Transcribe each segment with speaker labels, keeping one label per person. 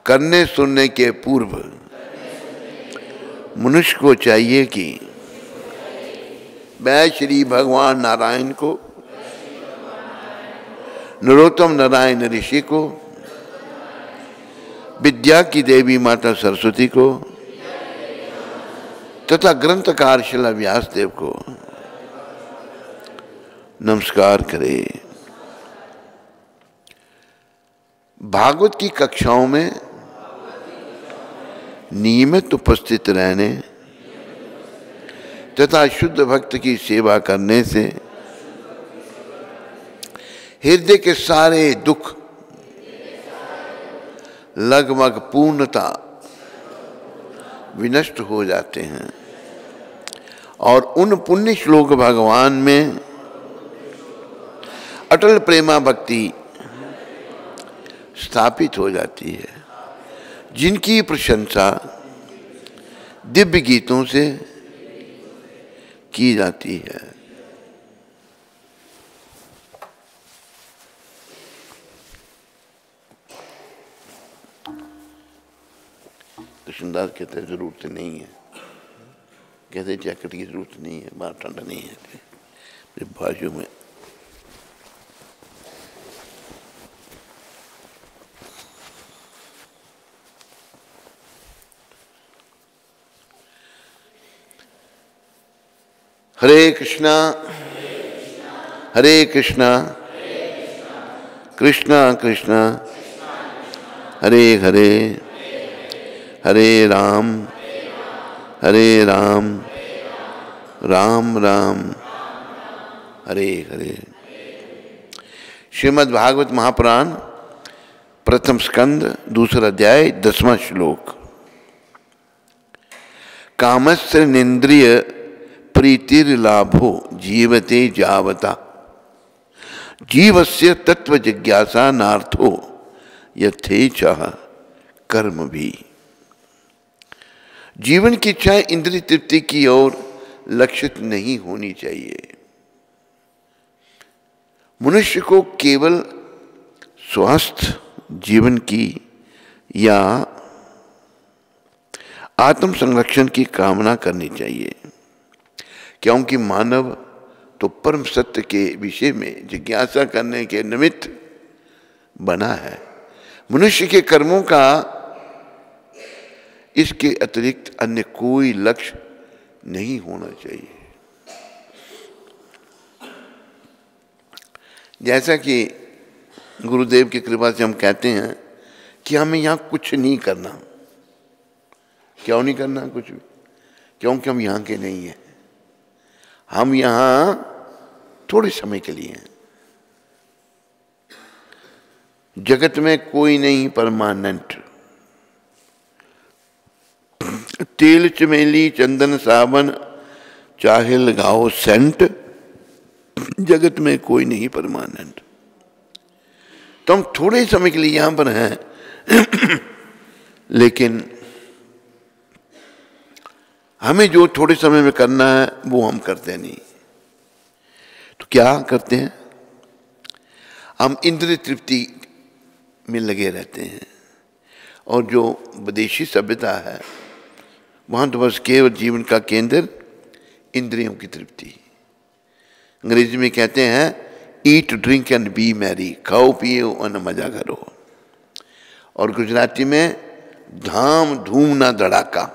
Speaker 1: करने सुनने के पूर्व मनुष्य को चाहिए कि मैं श्री भगवान नारायण को, नरोत्तम नारायण ऋषि को, विद्या की देवी माता सरस्वती को तथा ग्रंथकार शिला व्यासदेव को नमस्कार करे। भागवत की कक्षाओं में नियमित उपस्थित रहने तथा शुद्ध भक्त की सेवा करने से हृदय के सारे दुख लगभग पूर्णता विनष्ट हो जाते हैं और उन पुण्य श्लोक भगवान में अटल प्रेमा भक्ति स्थापित हो जाती है, जिनकी प्रशंसा दिव्य गीतों से की जाती है। कृष्णदास कहते हैं जरूरत नहीं है, कहते जैकेट की जरूरत नहीं है, बाहर ठंडा नहीं है। बाजू में हरे कृष्णा हरे कृष्णा कृष्णा कृष्णा हरे हरे हरे राम राम राम हरे हरे। श्रीमद् भागवत महापुराण प्रथम स्कंद दूसरा अध्याय 10वां श्लोक। कामस्य निंद्रिय प्रीतिर्लाभो जीवते जावता जीवस्य तत्व जिज्ञासा नार्थो यथेच्छः कर्म भी। जीवन की इच्छा इंद्रिय तृप्ति की ओर लक्षित नहीं होनी चाहिए। मनुष्य को केवल स्वस्थ जीवन की या आत्म संरक्षण की कामना करनी चाहिए, क्योंकि मानव तो परम सत्य के विषय में जिज्ञासा करने के निमित्त बना है। मनुष्य के कर्मों का इसके अतिरिक्त अन्य कोई लक्ष्य नहीं होना चाहिए। जैसा कि गुरुदेव की कृपा से हम कहते हैं कि हमें यहाँ कुछ नहीं करना। क्यों नहीं करना कुछ भी? क्योंकि हम यहाँ के नहीं हैं, हम यहाँ थोड़े समय के लिए हैं। जगत में कोई नहीं परमानेंट। तेल चमेली चंदन साबन चाहे लगाओ सेंट, जगत में कोई नहीं परमानेंट। तो हम थोड़े समय के लिए यहाँ पर हैं लेकिन हमें जो थोड़े समय में करना है वो हम करते नहीं। तो क्या करते हैं? हम इंद्रिय तृप्ति में लगे रहते हैं, और जो विदेशी सभ्यता है वहाँ तो बस केवल जीवन का केंद्र इंद्रियों की तृप्ति। अंग्रेजी में कहते हैं eat drink and B Mary, खाओ पियो और मजा करो। और गुजराती में धाम धूम ना धड़ाका।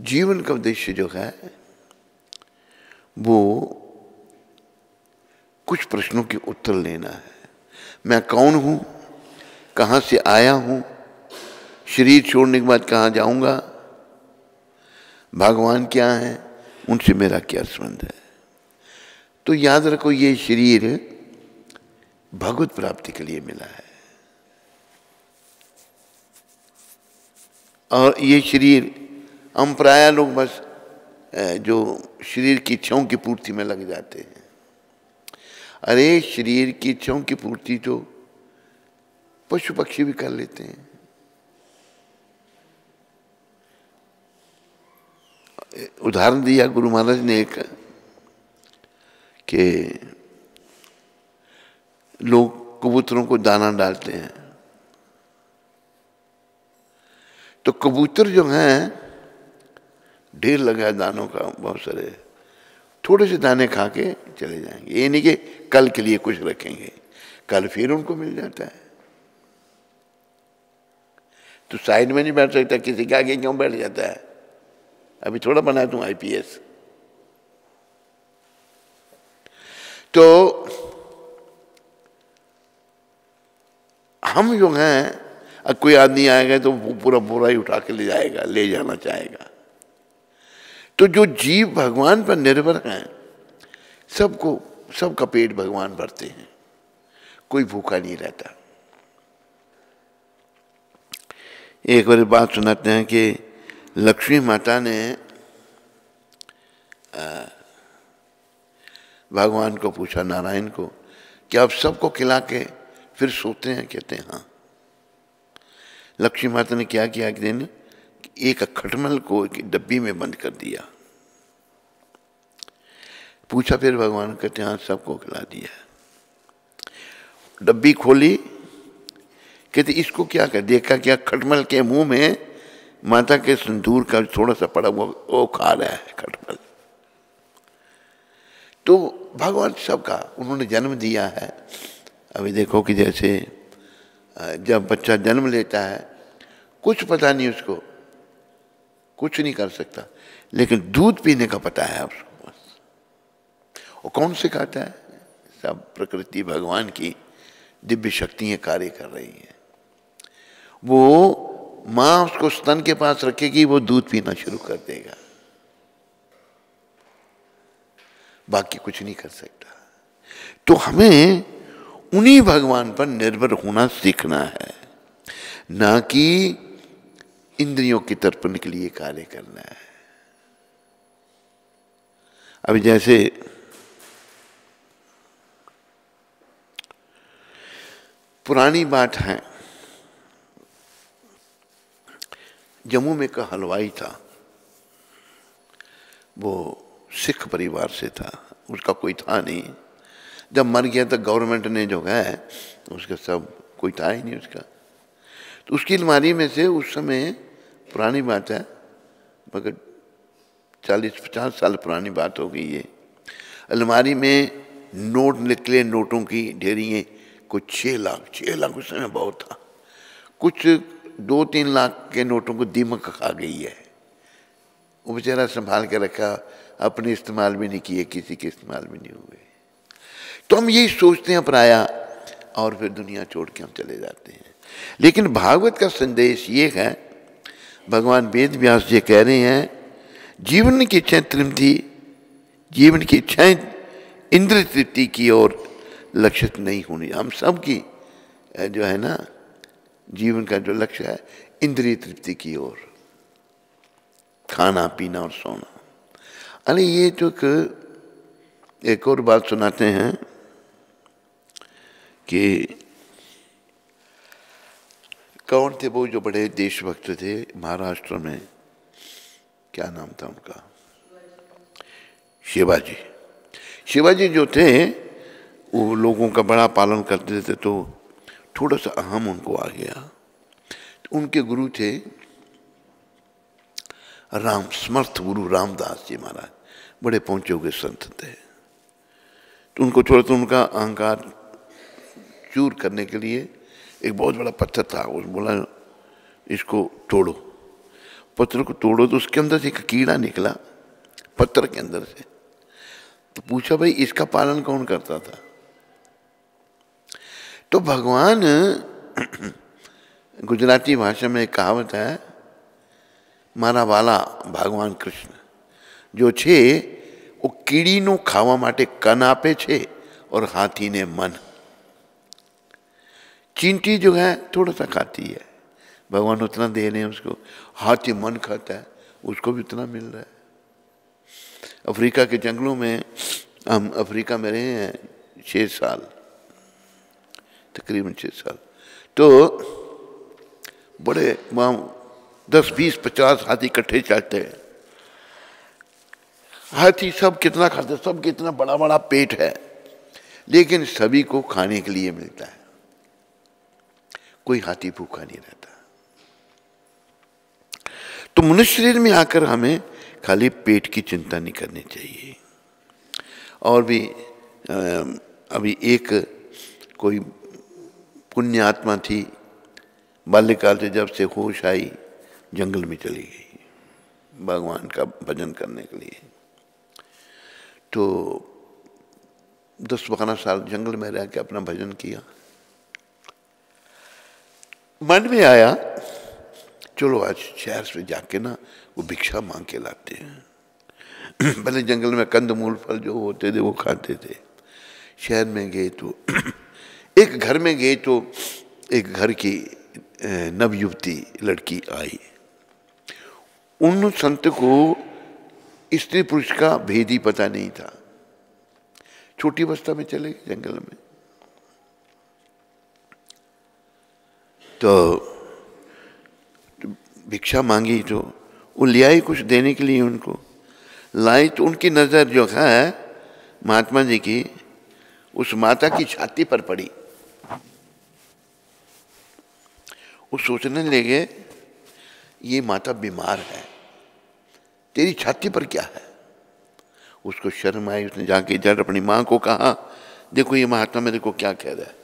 Speaker 1: जीवन का उद्देश्य जो है वो कुछ प्रश्नों के उत्तर लेना है। मैं कौन हूँ, कहाँ से आया हूँ, शरीर छोड़ने के बाद कहाँ जाऊँगा, भगवान क्या है, उनसे मेरा क्या संबंध है। तो याद रखो ये शरीर भगवत प्राप्ति के लिए मिला है, और ये शरीर हम प्राय लोग बस जो शरीर की इच्छाओं की पूर्ति में लग जाते हैं। अरे शरीर की इच्छाओं की पूर्ति तो पशु पक्षी भी कर लेते हैं। उदाहरण दिया गुरु महाराज ने एक कि लोग कबूतरों को दाना डालते हैं, तो कबूतर जो हैं ढेर लगा है दानों का, बहुत सारे, थोड़े से दाने खा के चले जाएंगे। ये नहीं कि कल के लिए कुछ रखेंगे, कल फिर उनको मिल जाता है। तो साइड में नहीं बैठ सकता, किसी के आगे क्यों बैठ जाता है? अभी थोड़ा बना दूं आईपीएस। तो हम जो हैं, कोई आदमी आएगा तो पूरा बोरा ही उठा के ले जाएगा, ले जाना चाहेगा। तो जो जीव भगवान पर निर्भर हैं, सबको, सबका पेट भगवान भरते हैं, कोई भूखा नहीं रहता। एक बार बात सुनाते हैं कि लक्ष्मी माता ने भगवान को पूछा, नारायण को, कि आप सबको खिला के फिर सोते हैं? कहते हैं हाँ। लक्ष्मी माता ने क्या किया कि दिन एक खटमल को एक डब्बी में बंद कर दिया। पूछा फिर भगवान, कहते हाँ सबको खिला दिया। डब्बी खोली, कहते इसको क्या कर, देखा क्या खटमल के मुंह में माता के सिंदूर का थोड़ा सा पड़ा हुआ वो खा रहा है खटमल। तो भगवान सबका उन्होंने जन्म दिया है। अभी देखो कि जैसे जब बच्चा जन्म लेता है, कुछ पता नहीं उसको, कुछ नहीं कर सकता, लेकिन दूध पीने का पता है उसको बस। और कौन सिखाता है? सब प्रकृति भगवान की दिव्य शक्तियां कार्य कर रही हैं। वो माँ उसको स्तन के पास रखेगी, वो दूध पीना शुरू कर देगा, बाकी कुछ नहीं कर सकता। तो हमें उन्हीं भगवान पर निर्भर होना सीखना है, ना कि इंद्रियों की तर्पण के लिए कार्य करना है। अभी जैसे पुरानी बात है, जम्मू में का हलवाई था, वो सिख परिवार से था, उसका कोई था नहीं। जब मर गया तो गवर्नमेंट ने जो है उसका सब, कोई था ही नहीं उसका। तो उसकी अलमारी में से, उस समय पुरानी बात है, मगर 40-50 साल पुरानी बात हो गई है, अलमारी में नोट निकले, नोटों की ढेरियाँ, कुछ 6 लाख उस समय बहुत था, कुछ 2-3 लाख के नोटों को दीमक खा गई है। वो बेचारा संभाल के रखा, अपने इस्तेमाल भी नहीं किए, किसी के इस्तेमाल भी नहीं हुए। तो हम यही सोचते हैं प्राया, और फिर दुनिया छोड़ के हम चले जाते हैं। लेकिन भागवत का संदेश ये है, भगवान वेद व्यास जी कह रहे हैं, जीवन की इच्छाएं तृप्ति, जीवन की इच्छाएं इंद्रिय तृप्ति की ओर लक्षित नहीं होनी। हम सब की जो है ना, जीवन का जो लक्ष्य है इंद्रिय तृप्ति की ओर, खाना पीना और सोना। अरे ये जो एक और बात सुनाते हैं कि कौन थे वो जो बड़े देशभक्त थे महाराष्ट्र में, क्या नाम था उनका? शिवाजी। शिवाजी जो थे वो लोगों का बड़ा पालन करते थे, तो थोड़ा सा अहम उनको आ गया। तो उनके गुरु थे राम, समर्थ गुरु रामदास जी महाराज, बड़े पहुंचे हुए संत थे। तो उनको थोड़ा सा उनका अहंकार चूर करने के लिए एक बहुत बड़ा पत्थर था, उस बोला इसको तोड़ो। पत्थर को तोड़ो तो उसके अंदर से एक कीड़ा निकला, पत्थर के अंदर से। तो पूछा भाई इसका पालन कौन करता था? तो भगवान, गुजराती भाषा में एक कहावत है, मारा वाला भगवान कृष्ण जो छे वो कीड़ीनो खावा माटे कन आपे छे और हाथी ने मन। चींटी जो है थोड़ा सा खाती है, भगवान उतना दे रहे हैं उसको। हाथी मन खाता है, उसको भी उतना मिल रहा है। अफ्रीका के जंगलों में, हम अफ्रीका में रहे हैं 6 साल, तकरीबन 6 साल। तो बड़े वहाँ 10, 20, 50 हाथी इकट्ठे चलते हैं। हाथी सब कितना खाते, सब कितना बड़ा बड़ा पेट है, लेकिन सभी को खाने के लिए मिलता है, कोई हाथी भूखा नहीं रहता। तो मनुष्य शरीर में आकर हमें खाली पेट की चिंता नहीं करनी चाहिए। और भी अभी एक कोई पुण्य आत्मा थी, बाल्यकाल से जब से होश आई जंगल में चली गई भगवान का भजन करने के लिए। तो 10-12 साल जंगल में रह के अपना भजन किया। मन में आया चलो आज शहर से जाके ना वो भिक्षा मांग के लाते हैं। पहले जंगल में कंदमूल फल जो होते थे वो खाते थे। शहर में गए तो एक घर में गए तो एक घर की नवयुवती लड़की आई। उन संत को स्त्री पुरुष का भेद ही पता नहीं था। छोटी अवस्था में चले गए जंगल में। तो भिक्षा मांगी तो वो ले आई कुछ देने के लिए उनको। लाई तो उनकी नज़र जो है महात्मा जी की उस माता की छाती पर पड़ी। वो सोचने लगे ये माता बीमार है, तेरी छाती पर क्या है। उसको शर्म आई, उसने जाके जड़ अपनी माँ को कहा देखो ये महात्मा मेरे को क्या कह रहा है।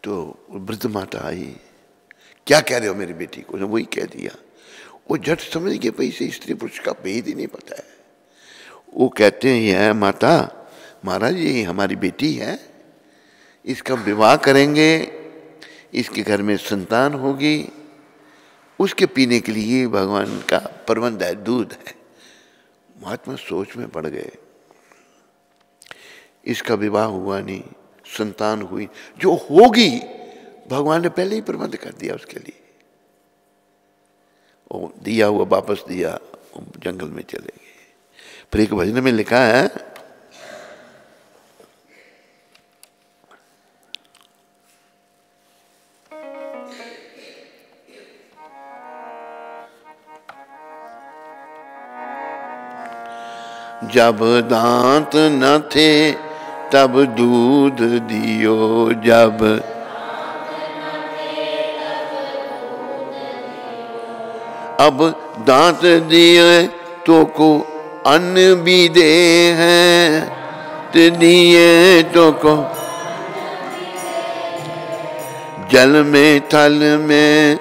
Speaker 1: तो वृद्ध माता आई, क्या कह रहे हो मेरी बेटी को। उसने वही कह दिया। वो झट समझ गए भाई इसे स्त्री पुरुष का भेद ही नहीं पता है। वो कहते हैं यह माता महाराज ये हमारी बेटी है, इसका विवाह करेंगे, इसके घर में संतान होगी, उसके पीने के लिए भगवान का प्रबंध है, दूध है। महात्मा सोच में पड़ गए। इसका विवाह हुआ नहीं, संतान हुई, जो होगी भगवान ने पहले ही प्रबंध कर दिया उसके लिए। वो दिया हुआ वापस दिया, जंगल में चले गए। फिर एक भजन में लिखा है जब दांत न थे तब दूध दियो, जब अब दांत दिए तो को अन्न भी दे हैं, ते दिए तो को जल में थल में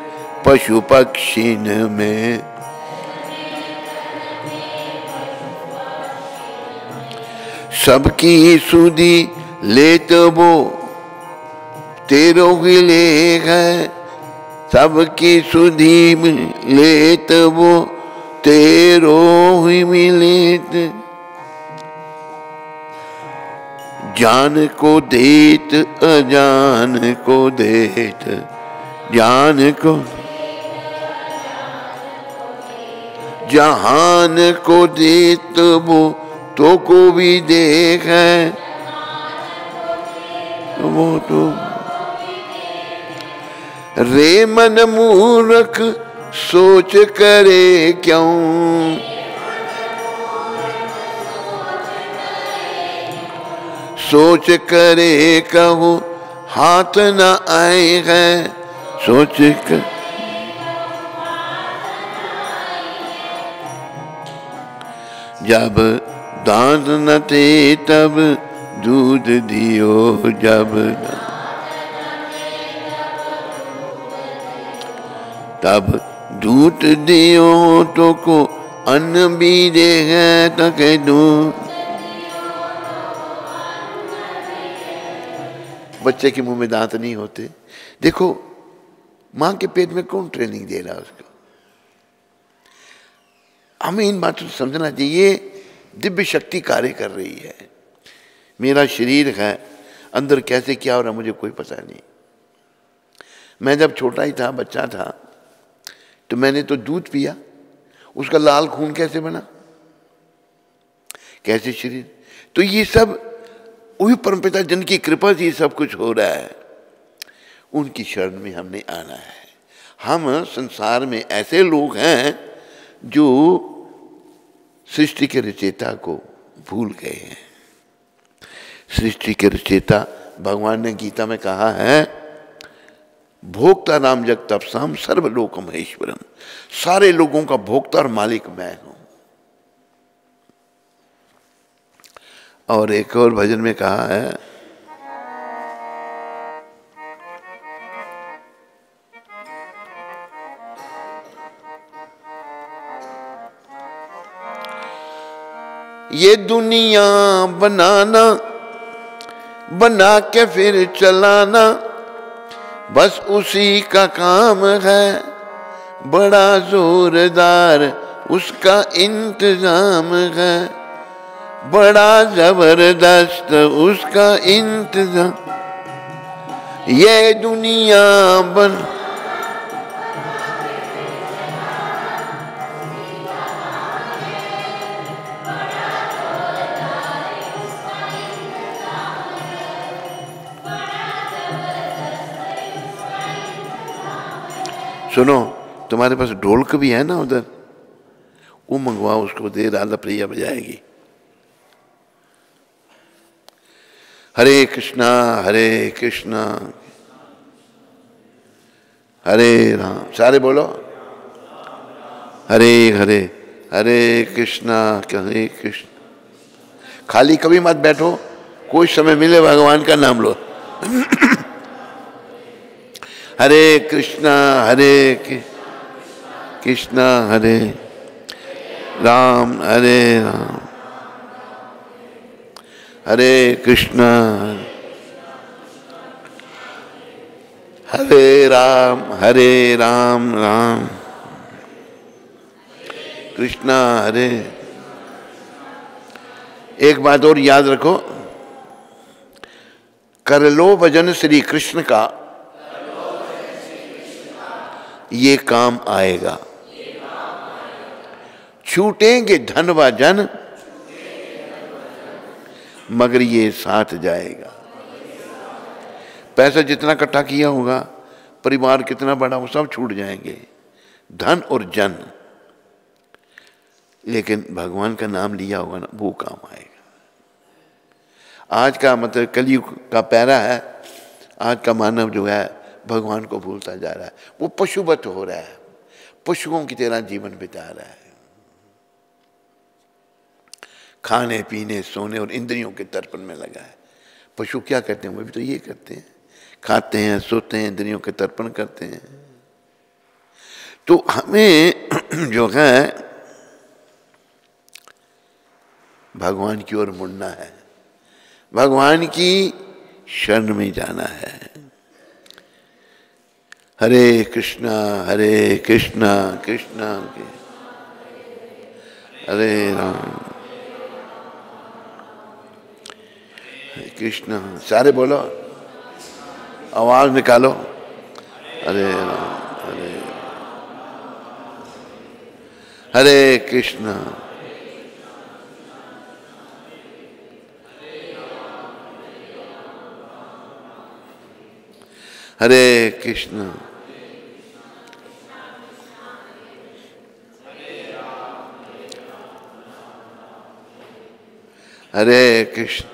Speaker 1: पशु पक्षीन में, सबकी सुधी लेत वो तेरो ही ले है, सबकी सुधी लेत वो तेरो ही मिलेत, जान को देत अजान को देत, जान को जहान को देत वो तो को भी देख है, वो तो रे मन मूर्ख सोच करे क्यों, सोच करे कहूँ हाथ न आए हैं, सोच कर जब दांत न थे तब दूध दियो, जब तब दूध दियो तो को अन्न भी दे है तक दूध। बच्चे के मुंह में दांत नहीं होते। देखो मां के पेट में कौन ट्रेनिंग दे रहा है उसको। हमें इन बातों को समझना चाहिए। दिव्य शक्ति कार्य कर रही है। मेरा शरीर है, अंदर कैसे क्या हो रहा मुझे कोई पता नहीं। मैं जब छोटा ही था, बच्चा था, तो मैंने तो दूध पिया, उसका लाल खून कैसे बना, कैसे शरीर। तो ये सब वही परमपिता जिनकी कृपा से ये सब कुछ हो रहा है, उनकी शरण में हमने आना है। हम संसार में ऐसे लोग हैं जो सृष्टि के रचयिता को भूल गए हैं। सृष्टि के रचयिता भगवान ने गीता में कहा है भोक्ता नाम जगतपसाम सर्वलोक महेश्वरम, सारे लोगों का भोक्ता और मालिक मैं हूं। और एक और भजन में कहा है, ये दुनिया बनाना, बना के फिर चलाना, बस उसी का काम है, बड़ा जोरदार उसका इंतजाम है, बड़ा जबरदस्त उसका इंतजाम। ये दुनिया बन सुनो, तुम्हारे पास ढोलक भी है ना उधर, वो मंगवाओ, उसको दे, राधा प्रिया बजाएगी। हरे कृष्णा हरे राम, सारे बोलो हरे हरे, हरे कृष्णा खाली कभी मत बैठो, कोई समय मिले भगवान का नाम लो। हरे कृष्णा हरे राम, हरे कृष्णा हरे राम राम कृष्णा हरे। एक बात और याद रखो, कर लो भजन श्री कृष्ण का, ये काम आएगा। छूटेंगे धन व जन, मगर ये साथ जाएगा। पैसा जितना इकट्ठा किया होगा, परिवार कितना बड़ा हो, सब छूट जाएंगे, धन और जन, लेकिन भगवान का नाम लिया होगा ना, वो काम आएगा। आज का मतलब कलयुग का पैरा है, आज का मानव जो है भगवान को भूलता जा रहा है, वो पशुवत हो रहा है, पशुओं की तरह जीवन बिता रहा है, खाने पीने सोने और इंद्रियों के तर्पण में लगा है। पशु क्या करते हैं, वो भी तो ये करते हैं, खाते हैं सोते हैं, इंद्रियों के तर्पण करते हैं। तो हमें जो है भगवान की ओर मुड़ना है, भगवान की शरण में जाना है। हरे कृष्णा कृष्णा के हरे राम, कृष्णा, सारे बोलो, आवाज निकालो, हरे राम हरे कृष्णा हरे कृष्णा हरे कृष्ण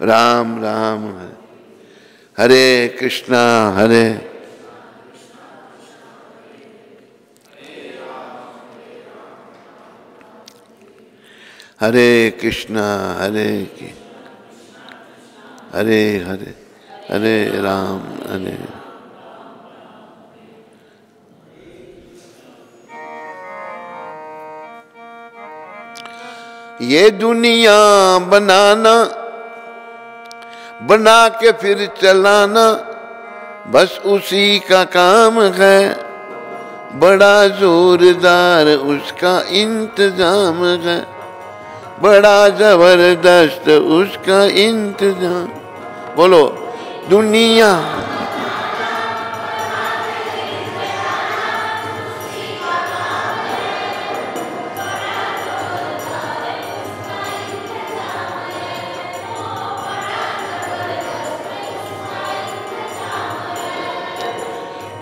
Speaker 1: राम राम हरे कृष्णा हरे हरे कृष्णा हरे हरे हरे हरे राम हरे। ये दुनिया बनाना, बना के फिर चलाना, बस उसी का काम है, बड़ा जोरदार उसका इंतजाम है, बड़ा जबरदस्त उसका इंतजाम। बोलो दुनिया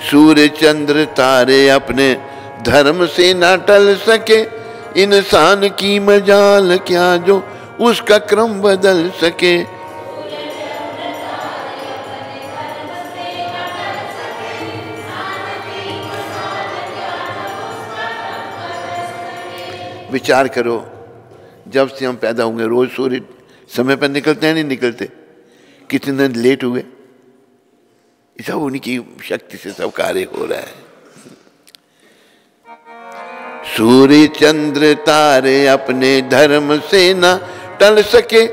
Speaker 1: सूर्य चंद्र तारे अपने धर्म से ना टल सके, इंसान की मजाल क्या जो उसका क्रम बदल सके। विचार करो, जब से हम पैदा होंगे रोज सूर्य समय पर निकलते हैं नहीं निकलते? कितने लेट हुए? सब उनकी शक्ति से सब कार्य हो रहा है। सूर्य चंद्र तारे अपने धर्म से न टल सके,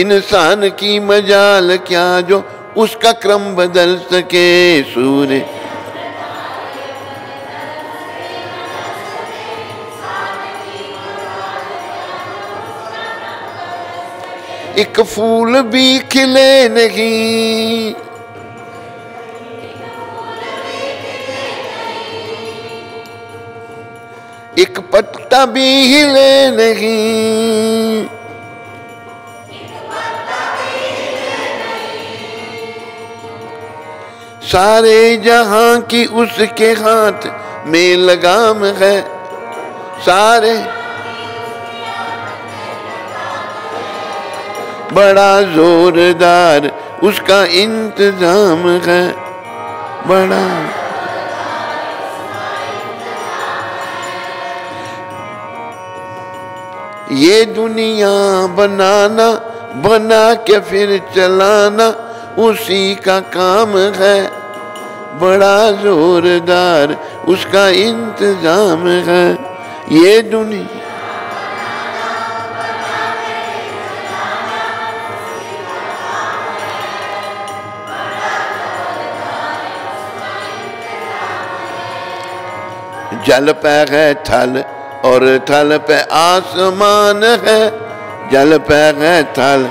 Speaker 1: इंसान की मजाल क्या जो उसका क्रम बदल सके। सूर्य एक फूल भी खिले नहीं, एक पत्ता भी हिले नहीं, सारे जहां की उसके हाथ में लगाम है। सारे बड़ा जोरदार उसका इंतजाम है। बड़ा ये दुनिया बनाना, बना के फिर चलाना उसी का काम है। बड़ा जोरदार उसका इंतजाम है। ये दुनिया जल पे है थल और थल पे आसमान है। जल पे है थल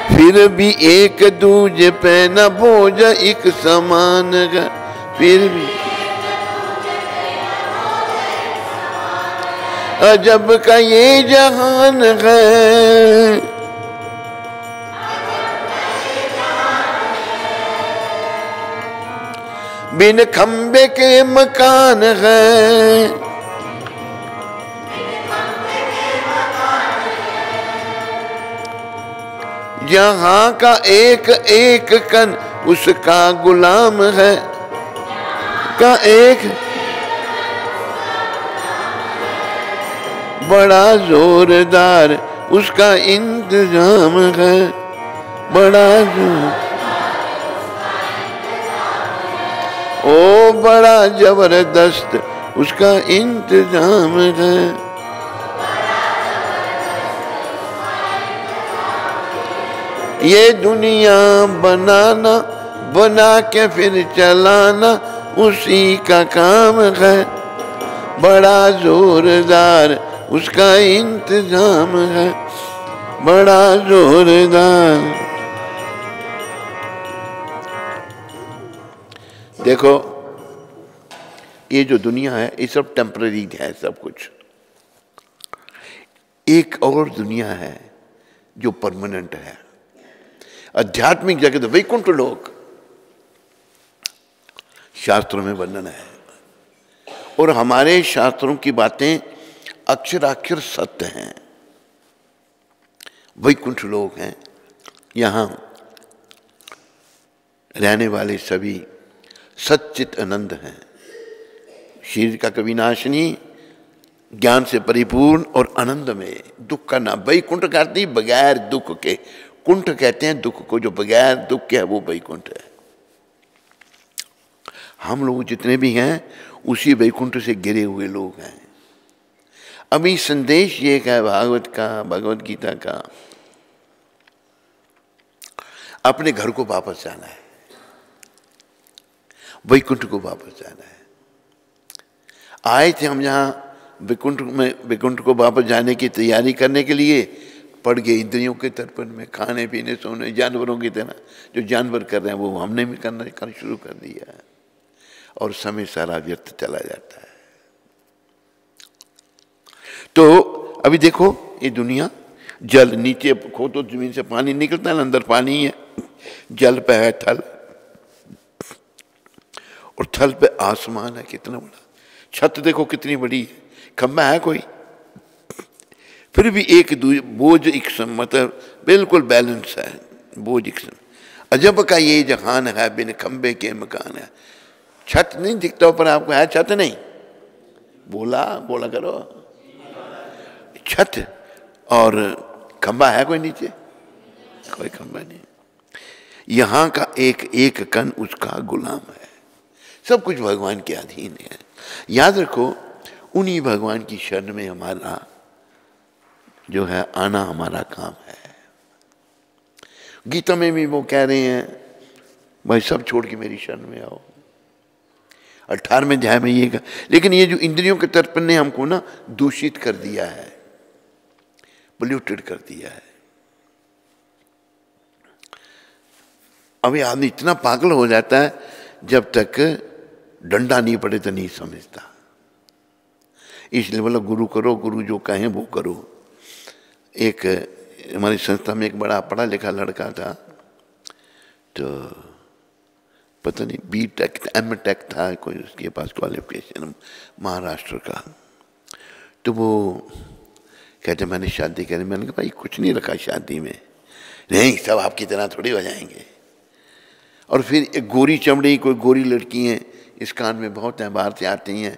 Speaker 1: फिर भी एक दूजे पे न बोझ एक समान है। फिर भी अजब का ये जहान है। बिन खंबे के मकान है। यहाँ का एक एक कण उसका गुलाम है। का एक बड़ा जोरदार उसका इंतजाम है। बड़ा जोर ओ बड़ा जबरदस्त उसका इंतजाम है। ये दुनिया बनाना, बना के फिर चलाना उसी का काम है। बड़ा जोरदार उसका इंतजाम है। बड़ा जोरदार। देखो ये जो दुनिया है ये सब टेम्पररी है सब कुछ। एक और दुनिया है जो परमानेंट है, आध्यात्मिक जगत वैकुंठ लोक। शास्त्रों में वर्णन है और हमारे शास्त्रों की बातें अक्षराक्षर सत्य हैं। वैकुंठ लोक हैं, यहाँ रहने वाले सभी सच्चित आनंद हैं। शरीर का कभी नाश नहीं, ज्ञान से परिपूर्ण और आनंद में। दुख का ना, वैकुंठ कहते हैं बगैर दुख के। कुंठ कहते हैं दुख को, जो बगैर दुख के है वो वैकुंठ है। हम लोग जितने भी हैं उसी वैकुंठ से गिरे हुए लोग हैं। अभी संदेश ये है भागवत का, भगवत गीता का, अपने घर को वापस जाना है, वैकुंठ को वापस जाना है। आए थे हम यहाँ वैकुंठ में, वैकुंठ को वापस जाने की तैयारी करने के लिए पड़ गए इंद्रियों के तर्पण में, खाने पीने सोने, जानवरों की तरह जो जानवर कर रहे हैं वो हमने भी करना शुरू कर दिया है और समय सारा व्यर्थ चला जाता है। तो अभी देखो ये दुनिया, जल नीचे खोदो जमीन से पानी निकलता है, अंदर पानी है। जल पे है थल और थल पे आसमान है। कितना बड़ा छत देखो, कितनी बड़ी है। खंबा है कोई? फिर भी एक बोझ एक सम, मतलब बिल्कुल बैलेंस है, बोझ एक सम। अजब का ये जहान है, बिन खंबे के मकान है। छत नहीं दिखता ऊपर आपको, है छत नहीं? बोला बोला करो, छत और खंबा है कोई नीचे? कोई खंबा नहीं। यहाँ का एक एक कण उसका गुलाम है, सब कुछ भगवान के अधीन है। याद रखो, उन्हीं भगवान की शरण में हमारा जो है आना हमारा काम है। गीता में भी वो कह रहे हैं, भाई सब छोड़ के मेरी शरण में आओ। 18वें अध्याय में ये कहा। लेकिन ये जो इंद्रियों के तर्पण ने हमको ना दूषित कर दिया है, पोल्यूटेड कर दिया है। अभी आदमी इतना पागल हो जाता है, जब तक डंडा नहीं पड़े तो नहीं समझता। इसलिए बोला गुरु करो, गुरु जो कहें वो करो। एक हमारी संस्था में एक बड़ा पढ़ा लिखा लड़का था, तो पता नहीं B.Tech M.Tech था कोई उसके पास क्वालिफिकेशन, महाराष्ट्र का। तो वो कहते मैंने शादी करी। मैंने कहा भाई कुछ नहीं रखा शादी में, नहीं सब आपकी तरह थोड़ी हो जाएंगे। और फिर एक गोरी चमड़ी कोई गोरी लड़की हैं, इस कान में बहुत हैं, बाहर से आती हैं,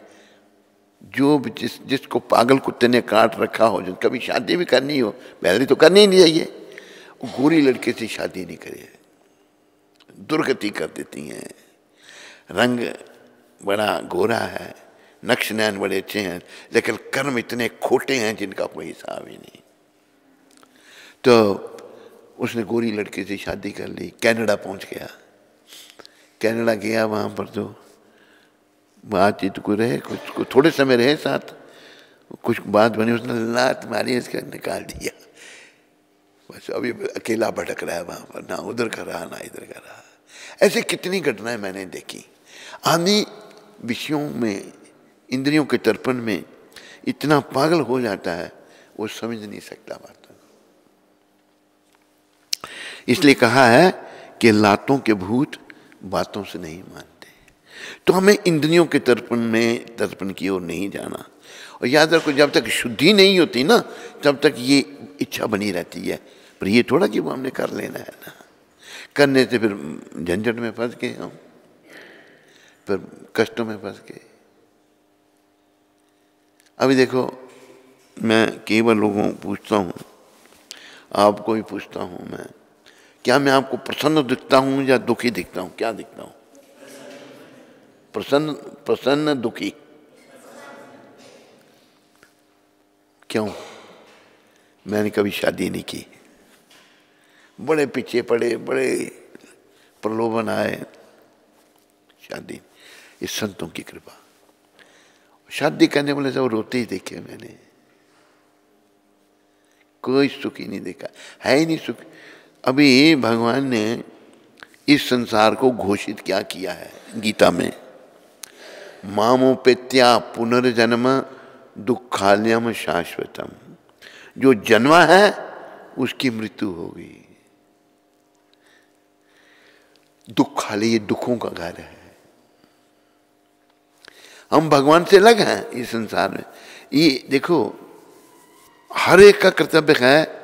Speaker 1: जो जिसको पागल कुत्ते ने काट रखा हो, जो कभी शादी भी करनी हो, पहले तो करनी ही नहीं चाहिए, वो गोरी लड़के से शादी नहीं करे, दुर्गति कर देती हैं। रंग बड़ा गोरा है, नक्श नैन बड़े अच्छे हैं, लेकिन कर्म इतने खोटे हैं जिनका कोई हिसाब ही नहीं। तो उसने गोरी लड़के से शादी कर ली, कनाडा पहुंच गया। कनाडा गया, वहाँ पर तो बातचीत को रहे, कुछ थोड़े समय रहे साथ, कुछ बात बनी, उसने लात मारी, इसका निकाल दिया। बस अभी अकेला भटक रहा है वहाँ पर, ना उधर का रहा ना इधर का रहा। ऐसे कितनी घटनाएं मैंने देखी। आदमी विषयों में, इंद्रियों के तर्पण में इतना पागल हो जाता है, वो समझ नहीं सकता बात। इसलिए कहा है कि लातों के भूत बातों से नहीं मानते। तो हमें इंद्रियों के तर्पण की ओर नहीं जाना। और याद रखो, जब तक शुद्धि नहीं होती ना, तब तक ये इच्छा बनी रहती है। पर ये थोड़ा कि वो हमने कर लेना है ना, करने से फिर झंझट में फंस गए हम, फिर कष्टों में फंस गए। अभी देखो, मैं केवल लोगों को पूछता हूँ, आपको भी पूछता हूँ मैं, क्या मैं आपको प्रसन्न दिखता हूँ या दुखी दिखता हूँ? क्या दिखता हूँ? प्रसन्न दुखी? क्यों? मैंने कभी शादी नहीं की, बड़े पीछे पड़े, बड़े प्रलोभन आए, शादी। इस संतों की कृपा। शादी करने वाले सब रोते ही देखे मैंने, कोई सुखी नहीं देखा, है ही नहीं सुख। अभी भगवान ने इस संसार को घोषित क्या किया है गीता में, मामोपेत्या पुनर्जन्म दुखालयम शाश्वतम। जो जन्मा है उसकी मृत्यु होगी। दुखालय, ये दुखों का घर है। हम भगवान से अलग हैं इस संसार में। ये देखो, हर एक का कर्तव्य है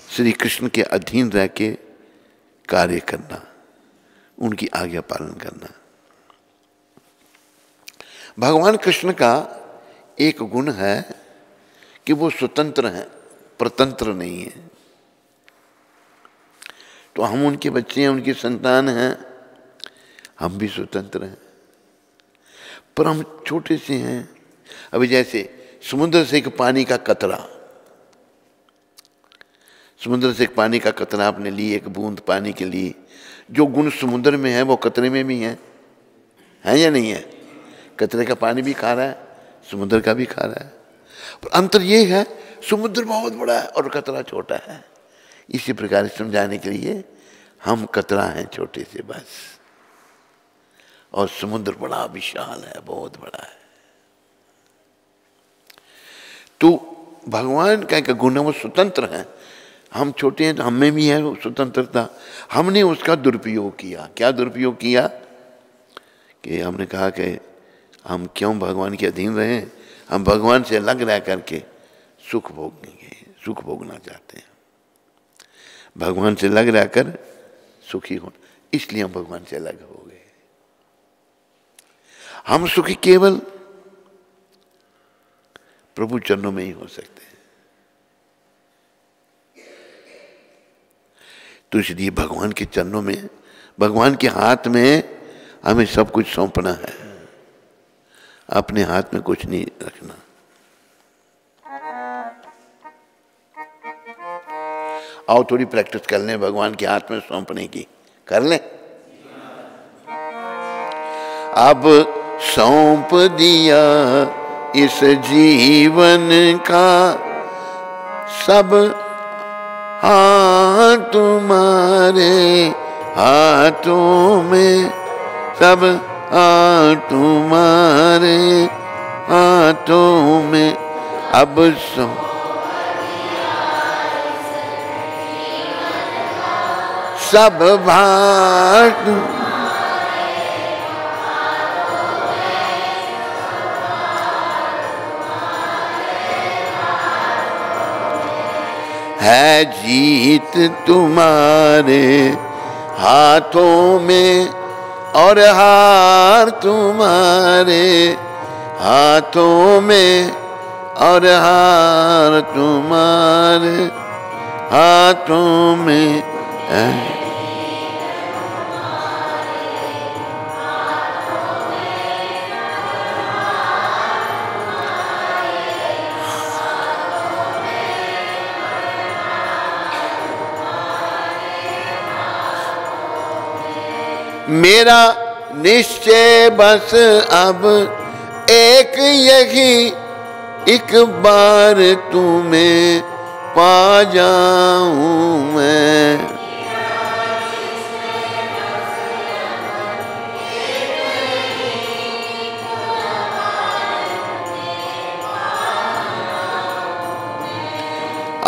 Speaker 1: श्री कृष्ण के अधीन रह के कार्य करना, उनकी आज्ञा पालन करना। भगवान कृष्ण का एक गुण है कि वो स्वतंत्र हैं, परतंत्र नहीं है। तो हम उनके बच्चे हैं, उनकी संतान हैं, हम भी स्वतंत्र हैं, पर हम छोटे से हैं। अभी जैसे समुद्र से एक पानी का कतरा, समुद्र से एक पानी का कतरा आपने ली, एक बूंद पानी के लिए, जो गुण समुद्र में है वो कतरे में भी है या नहीं है? कतरे का पानी भी खा रहा है, समुद्र का भी खा रहा है, पर अंतर ये है, समुद्र बहुत बड़ा है और कतरा छोटा है। इसी प्रकार समझाने के लिए हम कतरा हैं छोटे से बस, और समुद्र बड़ा विशाल है, बहुत बड़ा है। तो भगवान का गुण है, वो स्वतंत्र है, हम छोटे हैं तो हमें भी है वो स्वतंत्रता। हमने उसका दुरुपयोग किया। क्या दुरुपयोग किया? कि हमने कहा कि हम क्यों भगवान के अधीन रहें, हम भगवान से अलग रह करके सुख भोगेंगे, सुख भोगना चाहते हैं, भगवान से लग रहकर सुखी हो, इसलिए हम भगवान से अलग हो गए। हम सुखी केवल प्रभु चरणों में ही हो सकते हैं। तो इसलिए भगवान के चरणों में, भगवान के हाथ में हमें सब कुछ सौंपना है, अपने हाथ में कुछ नहीं रखना। आओ थोड़ी प्रैक्टिस कर लें भगवान के हाथ में सौंपने की, कर लें। अब सौंप दिया इस जीवन का सब हाथ तुम्हारे हाथों में, सब हाथ तुम्हारे हाथों में। अब सब भार है, जीत तुम्हारे हाथों में और हार तुम्हारे हाथों में, और हार तुम्हारे हाथों में है। मेरा निश्चय बस अब एक यही, एक बार तुम्हें पा जाऊं मैं।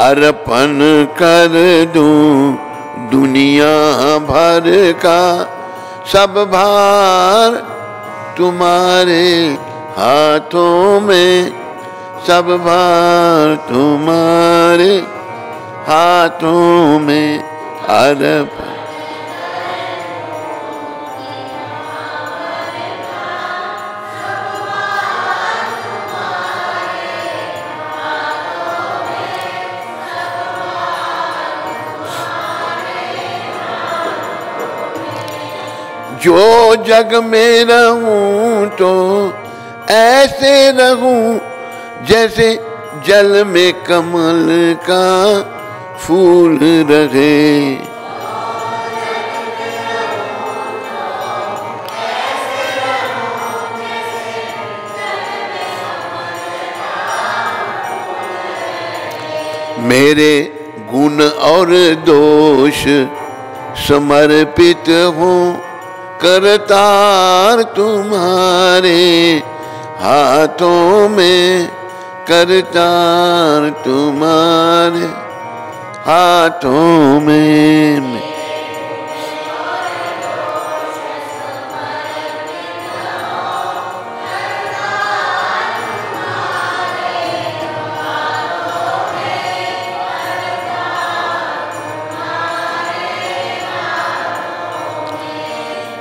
Speaker 1: अर्पण कर दूं दुनिया भर का सब भार तुम्हारे हाथों में, सब भार तुम्हारे हाथों में। अर्पण जो जग में रहूं तो ऐसे रहूं जैसे जल में कमल का फूल रहे। मेरे गुण और दोष समर्पित हों करतार तुम्हारे हाथों में, करतार तुम्हारे हाथों में।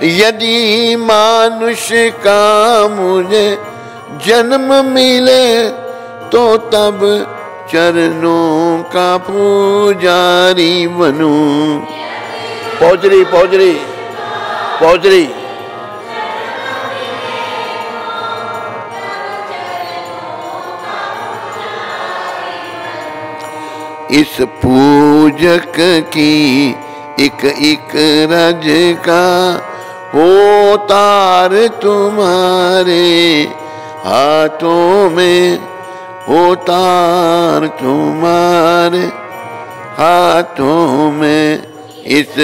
Speaker 1: यदि मानुष का मुझे जन्म मिले तो तब चरणों का पुजारी बनूं। पौजरी पौजरी पौजरी। इस पूजक की एक एक रज का हो तार तुम्हारे हाथों में, हो तार तुम्हारे हाथों में। इस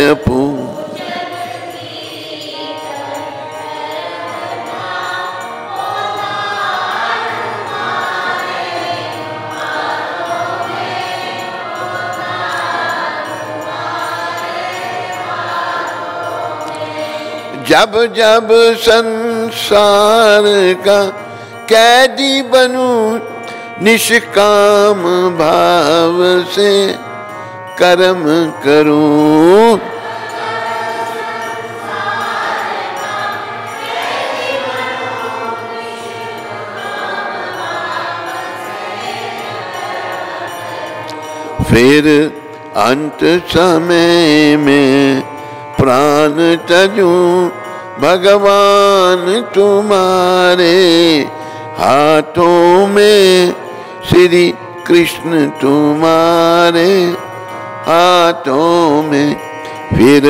Speaker 1: जब जब संसार का कैदी बनूं, निष्काम भाव से कर्म करूं। फिर अंत समय में प्राण तजूं भगवान तुम्हारे हाथों में, श्री कृष्ण तुम्हारे हाथों में। फिर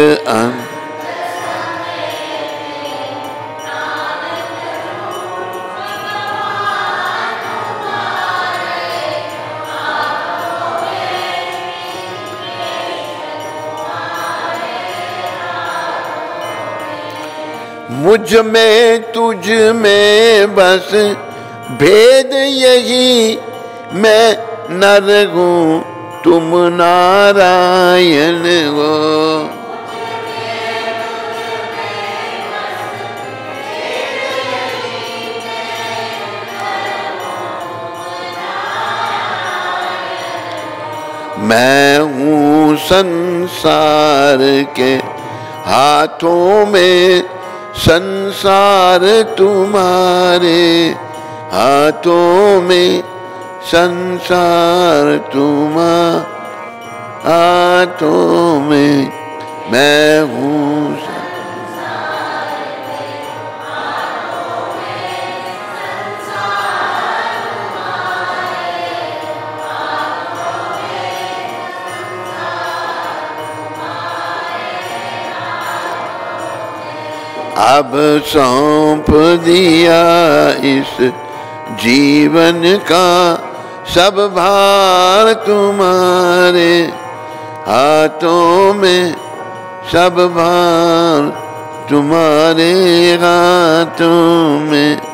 Speaker 1: मुझ में तुझ में बस भेद यही, मैं नर हूँ तुम नारायण हो। मैं हूँ संसार के हाथों में, संसार तुम्हारे हाथों में, संसार तुम्हारे हाथों में। मैं हूँ अब सौंप दिया इस जीवन का सब भार तुम्हारे हाथों में, सब भार तुम्हारे हाथों में।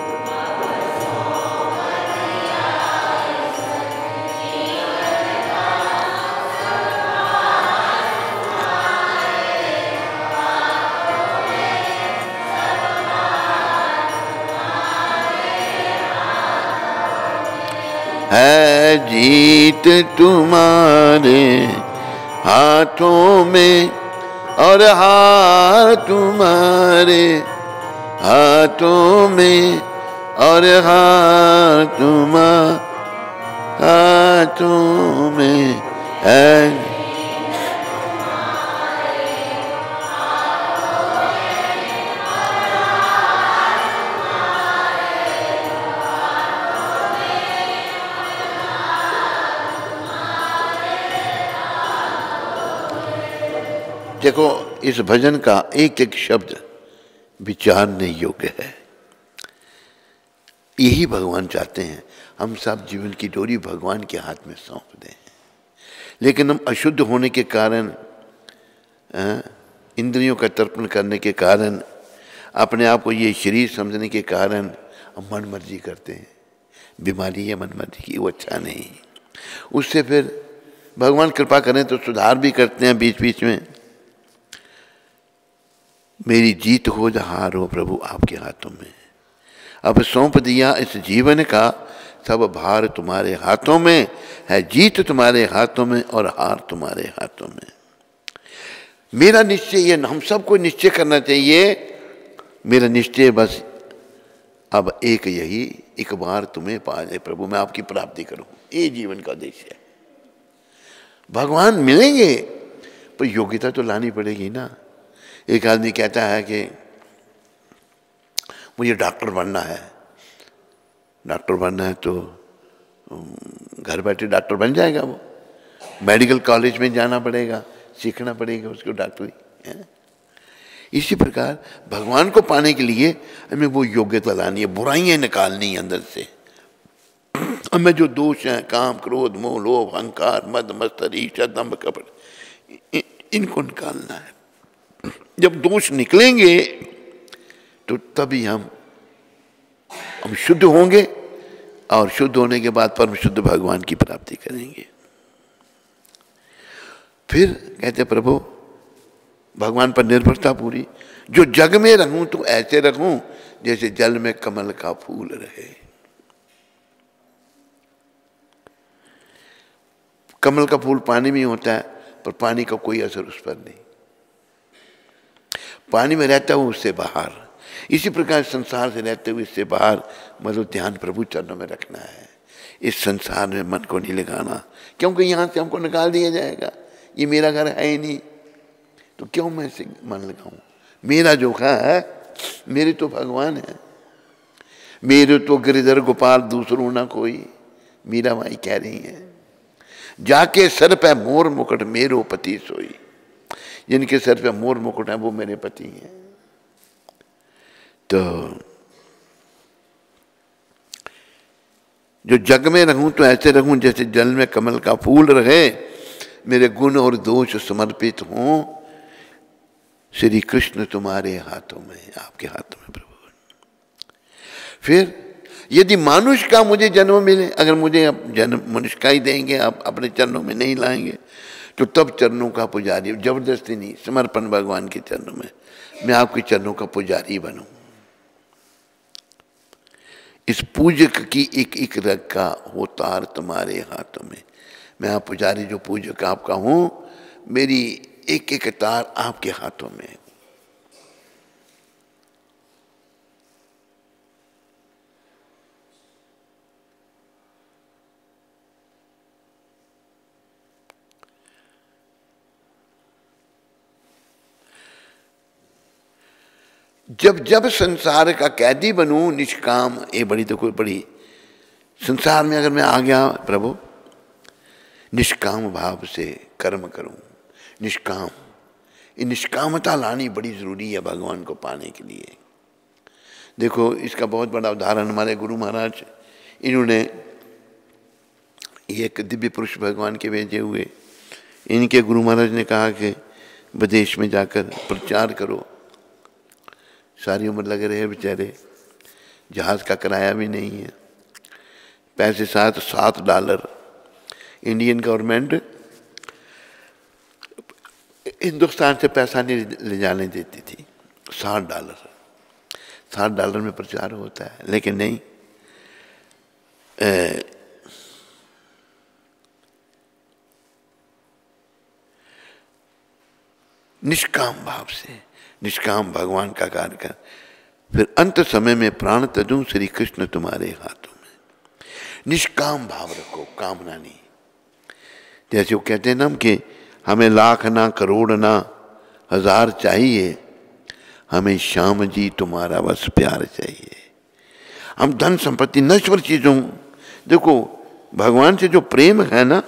Speaker 1: है जीत तुम्हारे हाथों में और हार तुम्हारे हाथों में, और हार तुम्हारे हाथों में है। देखो, इस भजन का एक एक शब्द विचारने योग्य है। यही भगवान चाहते हैं, हम सब जीवन की डोरी भगवान के हाथ में सौंप दें। लेकिन हम अशुद्ध होने के कारण, इंद्रियों का तर्पण करने के कारण, अपने आप को ये शरीर समझने के कारण हम मन मर्जी करते हैं। बीमारी है मन मर्जी की, वो अच्छा नहीं। उससे फिर भगवान कृपा करें तो सुधार भी करते हैं बीच बीच में। मेरी जीत हो या हार हो प्रभु आपके हाथों में। अब सौंप दिया इस जीवन का सब भार तुम्हारे हाथों में, है जीत तुम्हारे हाथों में और हार तुम्हारे हाथों में। मेरा निश्चय ये, हम सबको निश्चय करना चाहिए। मेरा निश्चय बस अब एक यही, एक बार तुम्हें पा जाए प्रभु, मैं आपकी प्राप्ति करूं। ये जीवन का उद्देश्य है। भगवान मिलेंगे पर योग्यता तो लानी पड़ेगी ना। एक आदमी कहता है कि मुझे डॉक्टर बनना है। डॉक्टर बनना है तो घर बैठे डॉक्टर बन जाएगा वो? मेडिकल कॉलेज में जाना पड़ेगा, सीखना पड़ेगा उसको डॉक्टरी है। इसी प्रकार भगवान को पाने के लिए हमें वो योग्यता लानी है, बुराइयां निकालनी है अंदर से। हमें जो दोष हैं, काम क्रोध मोह लोभ अहंकार मद मत्सर ईर्ष्या दंभ कपट, इनको निकालना है। जब दोष निकलेंगे तो तभी हम शुद्ध होंगे, और शुद्ध होने के बाद परम शुद्ध भगवान की प्राप्ति करेंगे। फिर कहते प्रभु भगवान पर निर्भरता पूरी, जो जग में रहूं तो ऐसे रहूं जैसे जल में कमल का फूल रहे। कमल का फूल पानी में होता है, पर पानी का कोई असर उस पर नहीं, पानी में रहता है उससे बाहर। इसी प्रकार संसार से रहते हुए इससे बाहर मतलब ध्यान प्रभु चरणों में रखना है। इस संसार में मन को नहीं लगाना, क्योंकि यहाँ से हमको निकाल दिया जाएगा, ये मेरा घर है ही नहीं, तो क्यों मैं इसे मन लगाऊं? मेरा जो है, मेरे तो भगवान है, मेरे तो गिरिधर गोपाल दूसरों ना कोई, मीरा माई कह रही है। जाके सर पे मोर मुकुट मेरो पति सोई, जिनके सर पे मोर मुकुट है वो मेरे पति हैं। तो जो जग में रहूं तो ऐसे रहूं जैसे जल में कमल का फूल रहे, मेरे गुण और दोष समर्पित हों, श्री कृष्ण तुम्हारे हाथों में, आपके हाथों में प्रभु। फिर यदि मानुष का मुझे जन्म मिले, अगर मुझे अब जन्म मनुष्य का ही देंगे, आप अपने चरणों में नहीं लाएंगे, तो तब चरणों का पुजारी, जबरदस्ती नहीं, समर्पण भगवान के चरणों में, मैं आपके चरणों का पुजारी बनूं। इस पूजक की एक एक रग का होतार तुम्हारे हाथों में, मैं आप पुजारी जो पूजक आपका हूं, मेरी एक एक तार आपके हाथों में। जब जब संसार का कैदी बनूं निष्काम, ये बड़ी तो कोई बड़ी, संसार में अगर मैं आ गया प्रभु, निष्काम भाव से कर्म करूं, निष्काम, ये निष्कामता लानी बड़ी जरूरी है भगवान को पाने के लिए। देखो इसका बहुत बड़ा उदाहरण हमारे गुरु महाराज, इन्होंने एक दिव्य पुरुष भगवान के भेजे हुए, इनके गुरु महाराज ने कहा कि विदेश में जाकर प्रचार करो। सारी उम्र लगे रहे बेचारे, जहाज का किराया भी नहीं है, पैसे साथ $7 इंडियन गवर्नमेंट हिंदुस्तान से पैसा नहीं ले जाने देती थी। $7 में प्रचार होता है, लेकिन नहीं, निष्काम भाव से, निष्काम भगवान का कार्य कर। फिर अंत समय में प्राण तजूं श्री कृष्ण तुम्हारे हाथों में। निष्काम भाव रखो, कामना नहीं। जैसे वो कहते हैं ना कि हमें लाख ना करोड़ ना हजार चाहिए, हमें श्याम जी तुम्हारा बस प्यार चाहिए। हम धन संपत्ति नश्वर चीजों, देखो भगवान से जो प्रेम है ना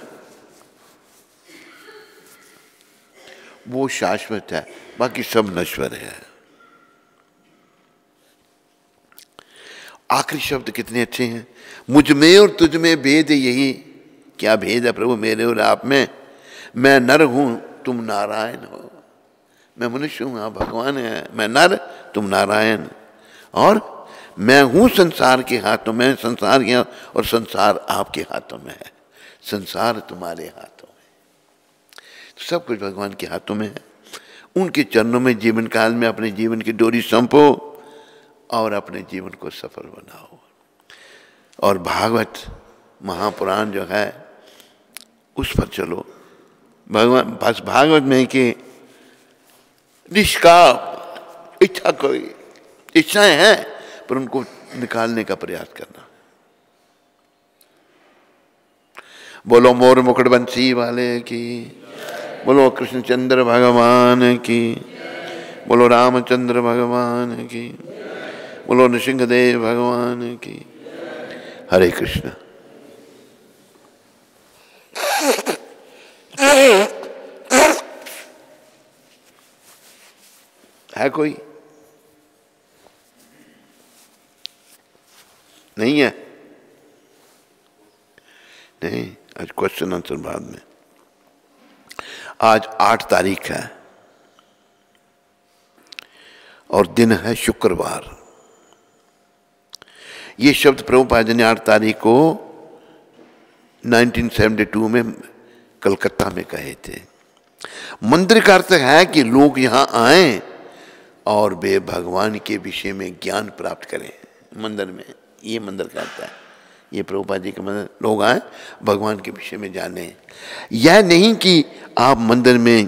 Speaker 1: वो शाश्वत है, बाकी सब नश्वर है। आखिरी शब्द कितने अच्छे हैं, मुझ में और तुझ में भेद यही। क्या भेद है प्रभु मेरे और आप में? मैं नर हूं तुम नारायण हो, मैं मनुष्य हूं आप भगवान है, मैं नर तुम नारायण, और मैं हूं संसार के हाथों में, संसार के और संसार आपके हाथों में है, संसार तुम्हारे हाथों में, तो सब कुछ भगवान के हाथों में है। उनके चरणों में जीवन काल में अपने जीवन की डोरी सौंपो और अपने जीवन को सफल बनाओ। और भागवत महापुराण जो है उस पर चलो। भगवान बस भागवत में कि निष्काम, इच्छा कोई इच्छाएं हैं पर उनको निकालने का प्रयास करना। बोलो मोर मुकुट बंसी वाले की, बोलो कृष्णचंद्र भगवान की, बोलो रामचंद्र भगवान की, बोलो नृसिंहदेव भगवान की। हरे कृष्ण। है कोई? नहीं है? नहीं, आज क्वेश्चन आंसर बाद में। आज 8 तारीख है और दिन है शुक्रवार। ये शब्द प्रभुपाद जी ने 8 तारीख को 1972 में कलकत्ता में कहे थे। मंदिर का अर्थ है कि लोग यहाँ आए और वे भगवान के विषय में ज्ञान प्राप्त करें। मंदिर में, ये मंदिर का अर्थ है ये प्रभुपाद जी के मतलब लोग आए भगवान के विषय में जाने। यह नहीं कि आप मंदिर में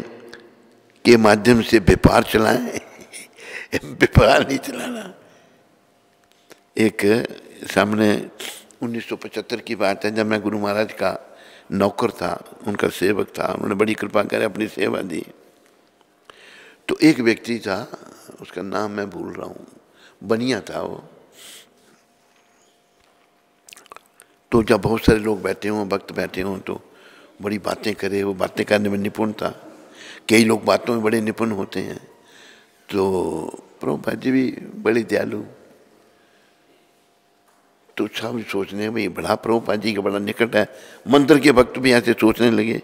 Speaker 1: के माध्यम से व्यापार चलाएं। व्यापार नहीं चलाना। एक सामने 1975 की बात है, जब मैं गुरु महाराज का नौकर था, उनका सेवक था, उन्होंने बड़ी कृपा कर अपनी सेवा दी। तो एक व्यक्ति था, उसका नाम मैं भूल रहा हूँ, बनिया था वो। तो जब बहुत सारे लोग बैठे हों, भक्त बैठे हों, तो बड़ी बातें करे, वो बातें करने में निपुण था। कई लोग बातों में बड़े निपुण होते हैं। तो प्रभुपाद जी भी बड़े दयालु। तो सब सोचने भाई बड़ा प्रभुपाद जी का बड़ा निकट है, मंदिर के भक्त भी ऐसे सोचने लगे।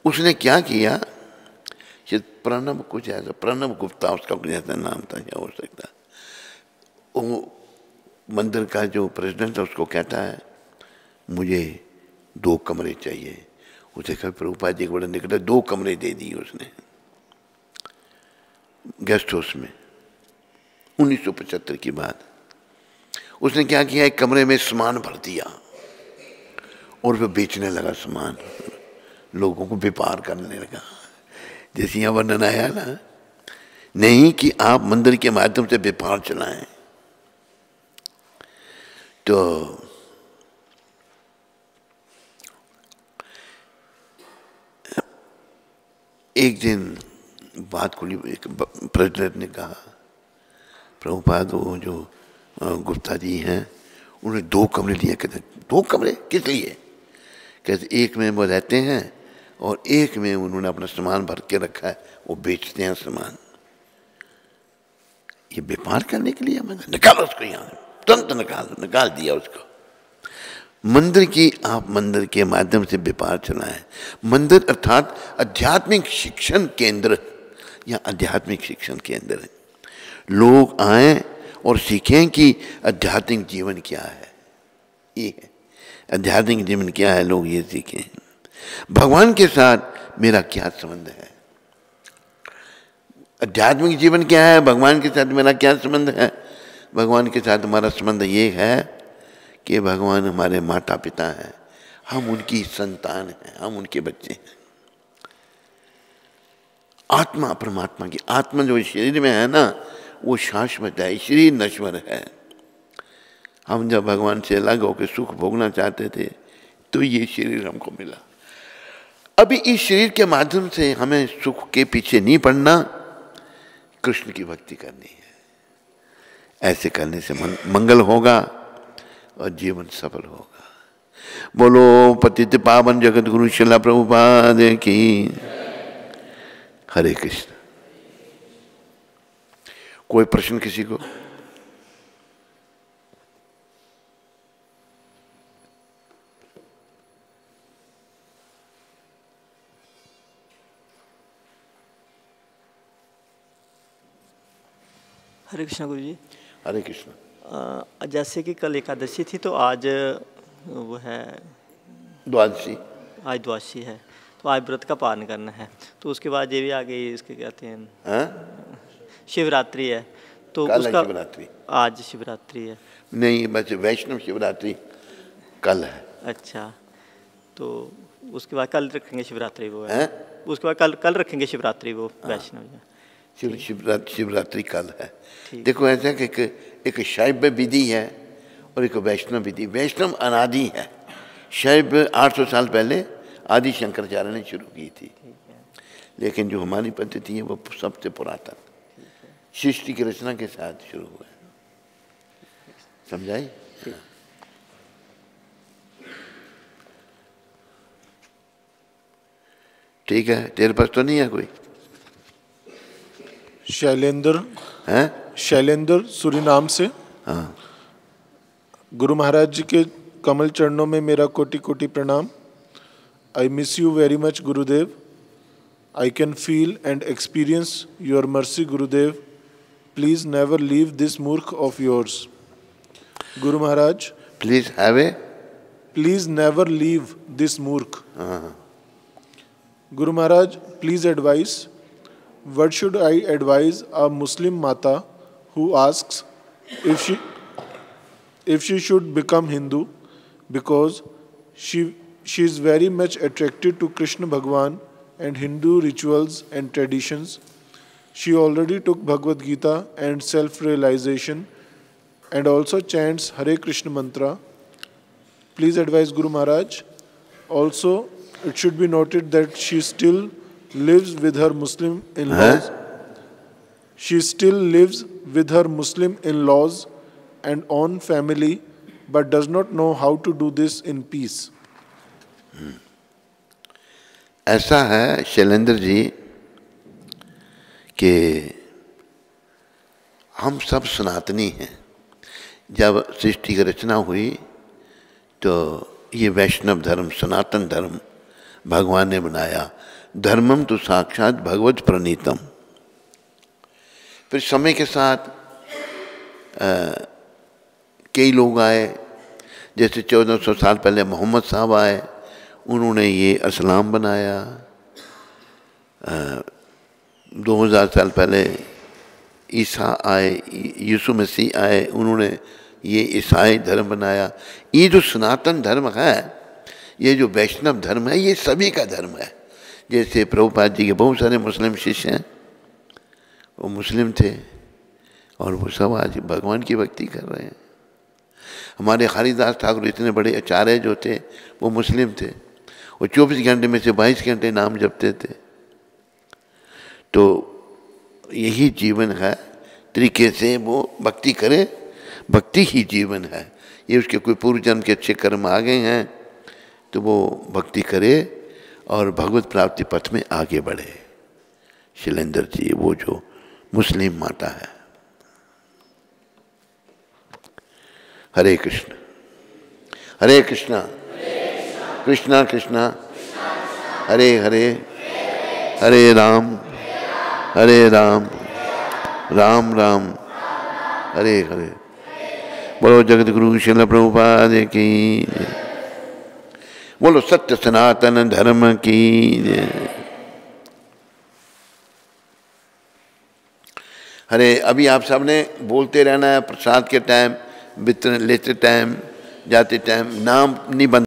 Speaker 1: उसने क्या किया, प्रणब कुछ ऐसा, प्रणब गुप्ता उसका कुछ ऐसा नाम था, क्या हो सकता। वो मंदिर का जो प्रेसिडेंट है उसको कहता है मुझे 2 कमरे चाहिए। उसे कहा प्रभुपाद जी को बड़ा निकट है, 2 कमरे दे दिए उसने गेस्ट हाउस में। 1975 की बात। उसने क्या किया, एक कमरे में सामान भर दिया और फिर बेचने लगा सामान, लोगों को व्यापार करने लगा। जैसे यहाँ वर्णन आया ना, नहीं कि आप मंदिर के माध्यम से व्यापार चलाएं। तो एक दिन बात खुली, एक प्रेसिडेंट ने कहा प्रभुपाद वो जो गुप्ता जी हैं उन्होंने 2 कमरे लिए। कहते 2 कमरे किस लिए? कहते एक में वो रहते हैं और एक में उन्होंने अपना सामान भर के रखा है, वो बेचते हैं सामान। ये व्यापार करने के लिए? मैंने निकालो उसको यहाँ, तुरंत निकाल दिया उसको। मंदिर की, आप मंदिर के माध्यम से व्यापार चलाएं। मंदिर अर्थात आध्यात्मिक शिक्षण केंद्र या आध्यात्मिक शिक्षण केंद्र है। लोग आए और सीखें कि आध्यात्मिक जीवन क्या है। ये है आध्यात्मिक जीवन क्या है, लोग ये सीखें। भगवान के साथ मेरा क्या संबंध है, आध्यात्मिक जीवन क्या है, भगवान के साथ मेरा क्या संबंध है। भगवान के साथ हमारा संबंध ये है कि भगवान हमारे माता पिता हैं, हम उनकी संतान हैं, हम उनके बच्चे हैं। आत्मा परमात्मा की, आत्मा जो शरीर में है ना वो शाश्वत है, शरीर नश्वर है। हम जब भगवान से अलग होकर सुख भोगना चाहते थे तो ये शरीर हमको मिला। अभी इस शरीर के माध्यम से हमें सुख के पीछे नहीं पड़ना, कृष्ण की भक्ति करनी है। ऐसे करने से मंगल होगा और जीवन सफल होगा। बोलो पतित पावन जगत गुरु शिला प्रभुपाद की। हरे कृष्ण। कोई प्रश्न किसी को?
Speaker 2: हरे कृष्ण गुरु जी।
Speaker 1: हरे कृष्ण।
Speaker 2: जैसे कि कल एकादशी थी तो आज वो है
Speaker 1: द्वादशी,
Speaker 2: आज द्वादशी है, तो आज व्रत का पालन करना है। तो उसके बाद ये भी आ गई, इसके कहते हैं शिवरात्रि है, तो उसका
Speaker 1: शिवरात्रि,
Speaker 2: आज शिवरात्रि है
Speaker 1: नहीं बस वैष्णव शिवरात्रि कल है।
Speaker 2: अच्छा, तो उसके बाद कल रखेंगे शिवरात्रि वो है? उसके बाद कल रखेंगे शिवरात्रि वो वैष्णव।
Speaker 1: शिवरात्रि कल है। देखो ऐसा कि एक शैव विधि है और एक वैष्णव विधि। वैष्णव अनादि है, शैव 800 साल पहले आदि शंकराचार्य ने शुरू की थी, लेकिन जो हमारी पद्धति है वो सबसे पुरातन सृष्टि की रचना के साथ शुरू हुआ है। समझाई? ठीक है, तेरे पास तो नहीं है कोई?
Speaker 3: शैलेंद्र
Speaker 1: हैं?
Speaker 3: शैलेंद्र सूरीनाम से।
Speaker 1: हाँ।
Speaker 3: गुरु महाराज जी के कमल चरणों में मेरा कोटि कोटि प्रणाम। I miss you very much Gurudev. I can feel and experience your mercy Gurudev. Please never leave this मूर्ख of yours. Guru Maharaj
Speaker 1: please have a,
Speaker 3: please never leave this मूर्ख। Guru Maharaj please advice, what should I advise a Muslim mata who asks if she should become Hindu because she is very much attracted to Krishna Bhagwan and Hindu rituals and traditions. She already took Bhagavad Gita and self-realization and also chants Hare Krishna mantra. Please advise Guru Maharaj. Also, it should be noted that she still lives with her Muslim in-laws. She still lives with her Muslim in-laws and own family, but does not know how to do this in peace.
Speaker 1: ऐसा है शैलेंद्र जी कि हम सब सनातनी हैं। जब सृष्टि की रचना हुई तो ये वैष्णव धर्म, सनातन धर्म भगवान ने बनाया। धर्मम तो साक्षात भगवत प्रणीतम। फिर समय के साथ कई लोग आए, जैसे 1400 साल पहले मोहम्मद साहब आए, उन्होंने ये इस्लाम बनाया। 2000 साल पहले ईसा आए, यीशु मसीह आए, उन्होंने ये ईसाई धर्म बनाया। ये जो सनातन धर्म है, ये जो वैष्णव धर्म है, ये सभी का धर्म है। जैसे प्रभुपाद जी के बहुत सारे मुस्लिम शिष्य हैं, वो मुस्लिम थे और वो सब आज भगवान की भक्ति कर रहे हैं। हमारे हरिदास ठाकुर इतने बड़े आचार्य जो थे वो मुस्लिम थे, वो 24 घंटे में से 22 घंटे नाम जपते थे। तो यही जीवन है, तरीके से वो भक्ति करे, भक्ति ही जीवन है। ये उसके कोई पूर्व जन्म के अच्छे कर्म आ गए हैं तो वो भक्ति करे और भगवत प्राप्ति पथ में आगे बढ़े। शैलेंद्र जी वो जो मुस्लिम माता है। हरे कृष्ण हरे कृष्णा कृष्णा कृष्णा हरे हरे हरे राम राम राम हरे हरे। बोलो जगत गुरु श्रील प्रभुपाद की, बोलो सत्य सनातन धर्म की। हरे अभी आप सब ने बोलते रहना है प्रसाद के टाइम, वितरण लेते टाइम, जाते टाइम, नाम नहीं बंद